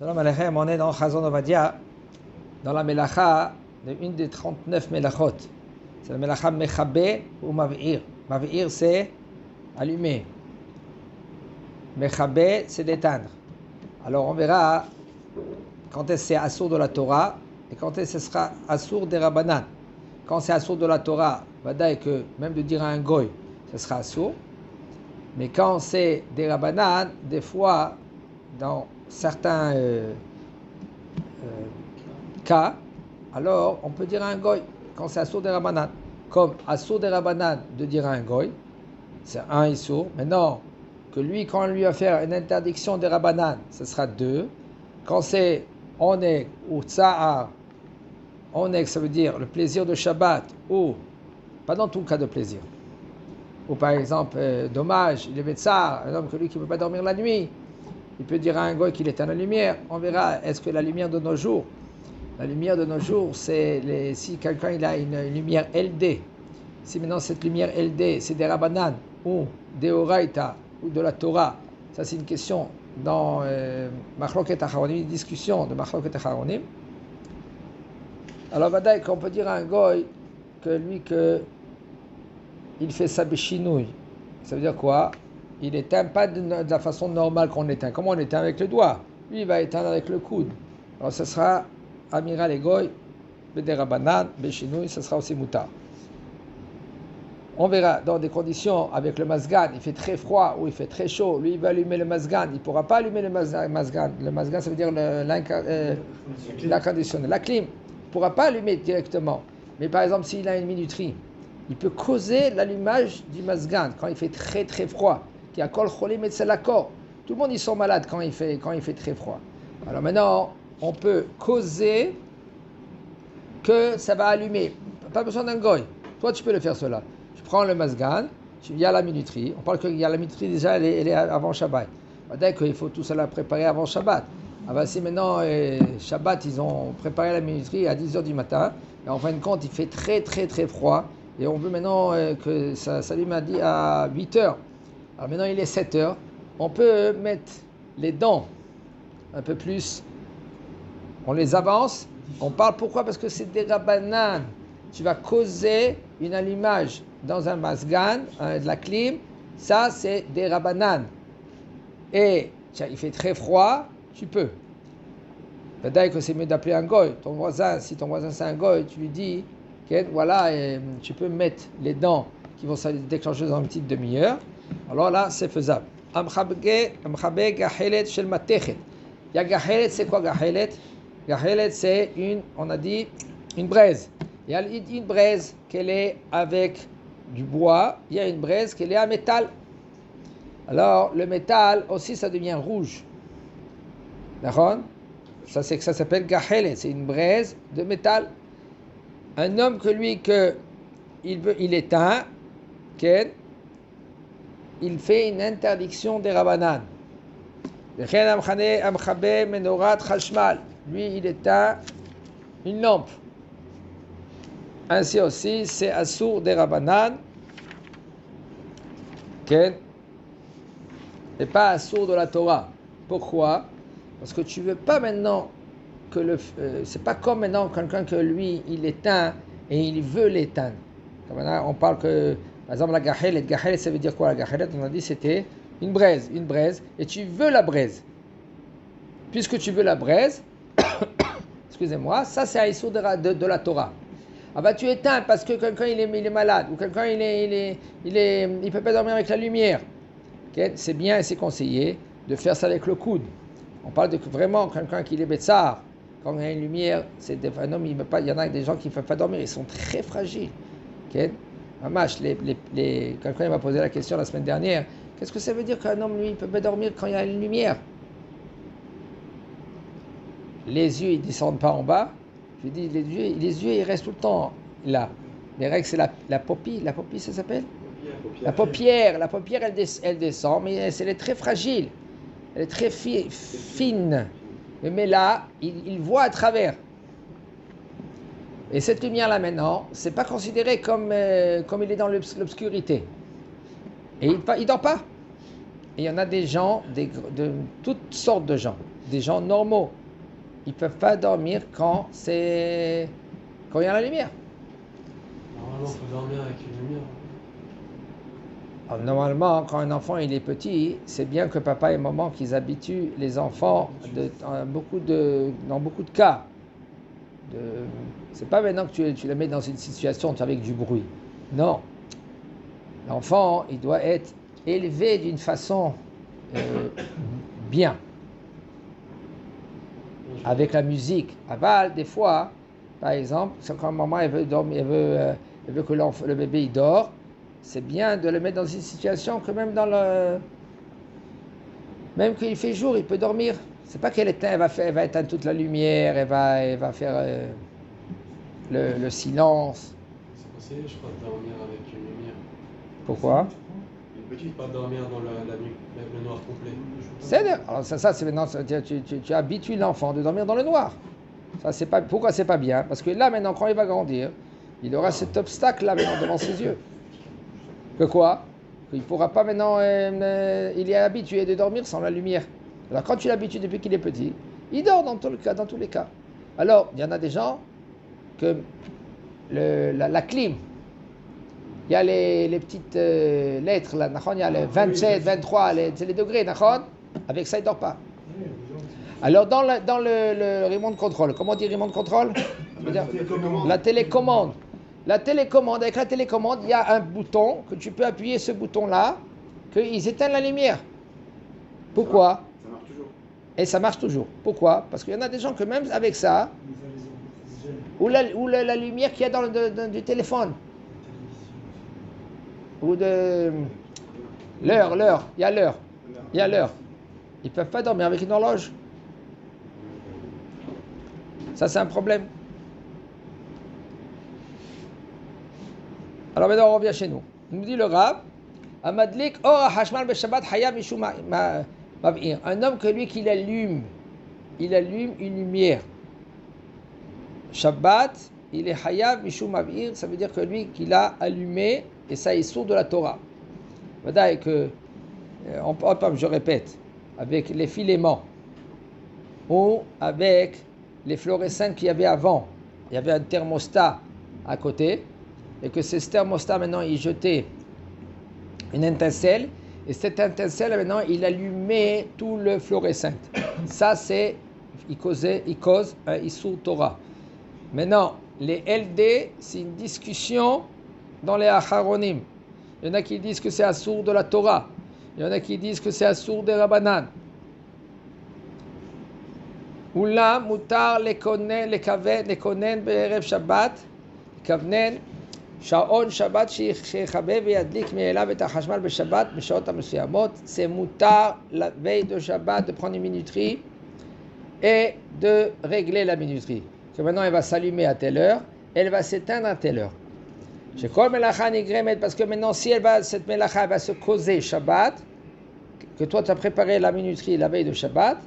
Shalom Aleichem, on est dans Chazon Ovadia, dans la Melacha de une des 39 Melachot. C'est la Melacha Mechabe ou Mav'ir. Mav'ir, c'est allumer. Mechabe, c'est d'éteindre. Alors on verra quand est-ce c'est assour de la Torah et quand est-ce que ce sera assour des Rabbanan. Quand c'est assour de la Torah, vadaï que même de dire à un goy, ce sera assour. Mais quand c'est des Rabbanan, des fois, dans certains cas, alors on peut dire à un goy, quand c'est assour des Rabbanan. Comme assour des Rabbanan de dire à un goy, c'est un issour. Maintenant, que lui, quand on lui va faire une interdiction des Rabbanan, ce sera deux. Quand c'est oneg ou tsa'ar, oneg ça veut dire le plaisir de Shabbat, ou pas dans tout cas de plaisir. Ou par exemple, dommage, il est Betsar, un homme que lui qui ne peut pas dormir la nuit, il peut dire à un goy qu'il éteint la lumière. On verra, est-ce que la lumière de nos jours, c'est si quelqu'un il a une lumière LD, si maintenant cette lumière LD, c'est des Rabbanan, ou des Oraita, ou de la Torah, ça c'est une question dans Machloket Acharonim, une discussion de Machloket Acharonim. Alors vadaï qu'on peut dire à un goy que lui il fait ça béchinouille. Ça veut dire quoi? Il n'éteint pas de la façon normale qu'on éteint. Comment on éteint avec le doigt? Lui, il va éteindre avec le coude. Alors, ce sera Amiral et Goy, Beder Rabbanan, Béchinouille, ce sera aussi Moutar. On verra dans des conditions avec le masgan, il fait très froid ou il fait très chaud. Lui, il va allumer le masgan. Il ne pourra pas allumer le masgan. Le masgan, ça veut dire l'incanditionnel, la clim. Il ne pourra pas allumer directement. Mais par exemple, s'il a une minuterie, il peut causer l'allumage du masgan quand il fait très très froid. Qui a kol cholim et l'accord. Tout le monde ils sont malades quand il fait très froid. Alors maintenant, on peut causer que ça va allumer. Pas besoin d'un goy. Toi, tu peux le faire cela. Tu prends le masgan, il y a la minuterie. On parle qu'il y a la minuterie déjà, elle est avant Shabbat. Dès qu'il faut tout cela préparer avant Shabbat. Ah ben, si maintenant Shabbat, ils ont préparé la minuterie à 10h du matin, et en fin de compte, il fait très très très froid. Et on veut maintenant que ça s'allume à 8h. Alors maintenant il est 7h. On peut mettre les dents un peu plus. On les avance. On parle pourquoi? Parce que c'est des Rabbanan. Tu vas causer une allumage dans un masgan, de la clim. Ça c'est des Rabbanan. Et il fait très froid, tu peux. Peut-être que c'est mieux d'appeler un goy. Ton voisin, si ton voisin c'est un goy, tu lui dis voilà, tu peux mettre les dents qui vont se déclencher dans une petite demi-heure. Alors là, c'est faisable. Amchabe gahelet shel matechet. Il y a gahelet, c'est quoi gahelet? Gahelet, c'est on a dit, une braise. Il y a une braise qu'elle est avec du bois. Il y a une braise qu'elle est à métal. Alors, le métal aussi, ça devient rouge. D'accord? Ça s'appelle gahelet. C'est une braise de métal. Un homme que lui, il éteint, il fait une interdiction des Rabbanan. Lui, il éteint une lampe. Ainsi aussi, c'est assour des Rabbanan, et pas assour de la Torah. Pourquoi? Parce que tu ne veux pas maintenant que c'est pas comme maintenant quelqu'un que lui il éteint et il veut l'éteindre. Comme maintenant, on parle que par exemple la gahelet, ça veut dire quoi? La gahelet, on a dit c'était une braise, et tu veux la braise. Puisque tu veux la braise, excusez-moi, ça c'est haïssour de la Torah. Ah bah tu éteins parce que quelqu'un il est malade ou quelqu'un il peut pas dormir avec la lumière. Okay? C'est bien et c'est conseillé de faire ça avec le coude. On parle de quelqu'un qui est betsar. Quand il y a une lumière, c'est un homme, il y en a des gens qui ne peuvent pas dormir, ils sont très fragiles. Okay? Quelqu'un m'a posé la question la semaine dernière, qu'est-ce que ça veut dire qu'un homme, lui, ne peut pas dormir quand il y a une lumière? Les yeux, ils ne descendent pas en bas. Je lui dis, les yeux, ils restent tout le temps là. Les règles, c'est la paupière. La paupière, ça s'appelle? La paupière, elle descend, mais elle est très fragile. Elle est très fine. Mais là, il voit à travers. Et cette lumière-là maintenant, c'est pas considéré comme il est dans l'obscurité. Et il dort pas. Et il y en a des gens, de toutes sortes de gens, des gens normaux. Ils ne peuvent pas dormir quand il y a la lumière. Normalement, il faut dormir avec une lumière. Alors, normalement, quand un enfant il est petit, c'est bien que papa et maman qu'ils habituent les enfants dans beaucoup de cas. C'est pas maintenant que tu le mets dans une situation avec du bruit. Non. L'enfant, il doit être élevé d'une façon bien. Avec la musique. Des fois, par exemple, quand maman elle veut dormir, elle veut que le bébé il dort, c'est bien de le mettre dans une situation que même même qu'il fait jour, il peut dormir. C'est pas qu'elle éteint, elle va éteindre toute la lumière, elle va faire le silence. C'est conseillé, je crois, de dormir avec une lumière. Pourquoi? Une petite, pas dormir dans le noir complet. Alors ça c'est maintenant, tu habitues l'enfant de dormir dans le noir. Ça, c'est pas, pourquoi c'est pas bien? Parce que là maintenant, quand il va grandir, il aura cet obstacle là maintenant devant ses yeux. Que quoi? Il ne pourra pas maintenant, il est habitué de dormir sans la lumière. Alors quand tu l'habitues depuis qu'il est petit, il dort dans tous les cas. Alors, il y en a des gens que la clim, il y a les petites lettres là, il y a les 27, 23, c'est les degrés, avec ça il ne dort pas. Alors dans le remote control, comment on dit remote control? La télécommande. Avec la télécommande, il y a un bouton que tu peux appuyer, ce bouton-là, qu'ils éteignent la lumière. Pourquoi? Ça marche toujours. Et ça marche toujours. Pourquoi? Parce qu'il y en a des gens que même avec ça, ou la lumière qu'il y a dans du téléphone, ou de l'heure, il y a l'heure. Ils ne peuvent pas dormir avec une horloge. Ça, c'est un problème. Alors maintenant, on revient chez nous. Il nous dit le Rav, Amadlik or hashmal beshabbat hayab mishum mav'ir. Un homme que lui qu'il allume une lumière. Shabbat, il est hayab mishum mav'ir, ça veut dire que lui qu'il a allumé, et ça est sourd de la Torah. Voilà que, je répète, avec les filaments ou avec les fluorescents qu'il y avait avant, il y avait un thermostat à côté, et que ce thermostat maintenant il jetait une étincelle, et cette étincelle maintenant il allumait tout le fluorescent. Ça il cause un Issur Torah. Maintenant, les LD, c'est une discussion dans les Acharonim. Il y en a qui disent que c'est Assur de la Torah, il y en a qui disent que c'est Assur des Rabbanan. Oula mutar lekonen be'erev Shabbat, kavnen שעון שבת שיכבה וידליק מאליו את החשמל בשבת בשעות המסוימות. C'est moutar la veille de Shabbat de prendre une minuterie et de régler la minuterie. Que maintenant elle va s'allumer à telle heure, elle va s'éteindre à telle heure. Shekol melacha nigremet, parce que maintenant si cette melacha va se causer Shabbat, que toi tu as préparé la minuterie la veille de Shabbat,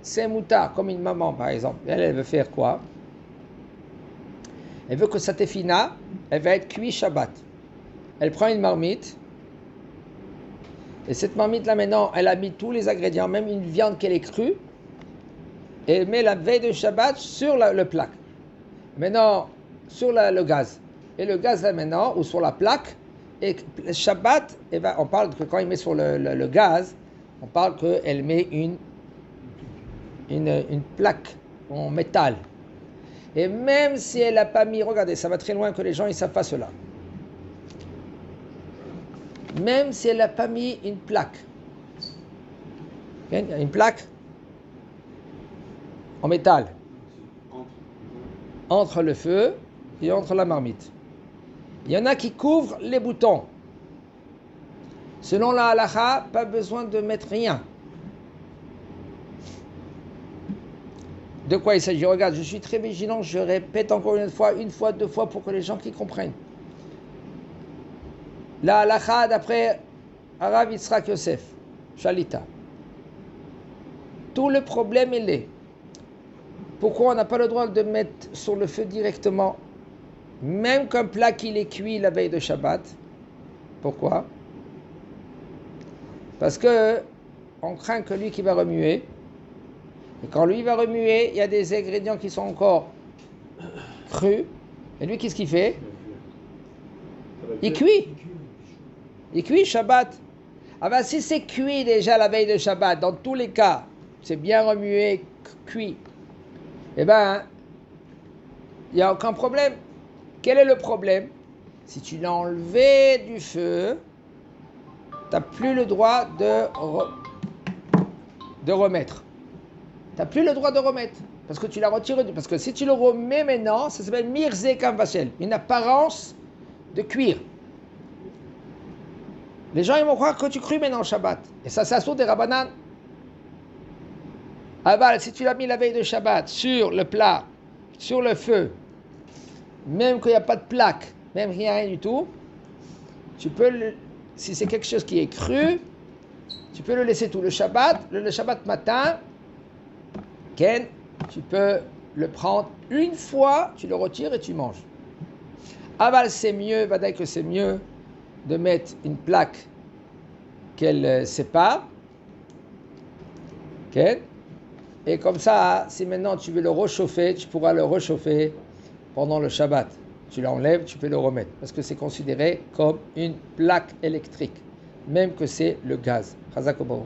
c'est moutar, comme une maman par exemple. Elle veut faire quoi? Elle veut que sa tefina, elle va être cuite Shabbat. Elle prend une marmite, et cette marmite-là maintenant, elle a mis tous les ingrédients, même une viande qu'elle est crue, et elle met la veille de Shabbat sur le plaque. Maintenant, sur le gaz. Et le gaz là maintenant, ou sur la plaque, et Shabbat, on parle que quand il met sur le gaz, on parle qu'elle met une plaque en métal. Et même si elle n'a pas mis, regardez, ça va très loin que les gens ne savent pas cela. Même si elle n'a pas mis une plaque. Une plaque en métal. Entre le feu et entre la marmite. Il y en a qui couvrent les boutons. Selon la halakha, pas besoin de mettre rien. De quoi il s'agit? Regarde, je suis très vigilant, je répète encore une fois, deux fois, pour que les gens qui comprennent. La halakha d'après Arav Yitzhak Yosef, Shalita. Tout le problème il est. Pourquoi on n'a pas le droit de mettre sur le feu directement, même qu'un plat qu'il est cuit la veille de Shabbat? Pourquoi? Parce que on craint que lui qui va remuer, Et quand lui va remuer, il y a des ingrédients qui sont encore crus. Et lui, qu'est-ce qu'il fait? Il cuit. Il cuit Shabbat. Ah ben si c'est cuit déjà la veille de Shabbat, dans tous les cas, c'est bien remué, cuit, eh ben, il n'y a aucun problème. Quel est le problème? Si tu l'as enlevé du feu, tu n'as plus le droit de remettre. Tu n'as plus le droit de remettre. Parce que tu l'as retiré. Parce que si tu le remets maintenant, ça s'appelle mirze kamvachel, une apparence de cuir. Les gens ils vont croire que tu crues maintenant au Shabbat. Et ça, c'est assourd des Rabbanan. Ah bah, si tu l'as mis la veille de Shabbat sur le plat, sur le feu, même qu'il n'y a pas de plaque, même rien du tout, tu peux, si c'est quelque chose qui est cru, tu peux le laisser tout le Shabbat matin, Ken, tu peux le prendre une fois, tu le retires et tu manges. Ah bah, c'est mieux, Vadaï que c'est mieux de mettre une plaque qu'elle sépare. Ken. Et comme ça, si maintenant tu veux le réchauffer, tu pourras le réchauffer pendant le Shabbat. Tu l'enlèves, tu peux le remettre. Parce que c'est considéré comme une plaque électrique, même que c'est le gaz. Chazak Obaou.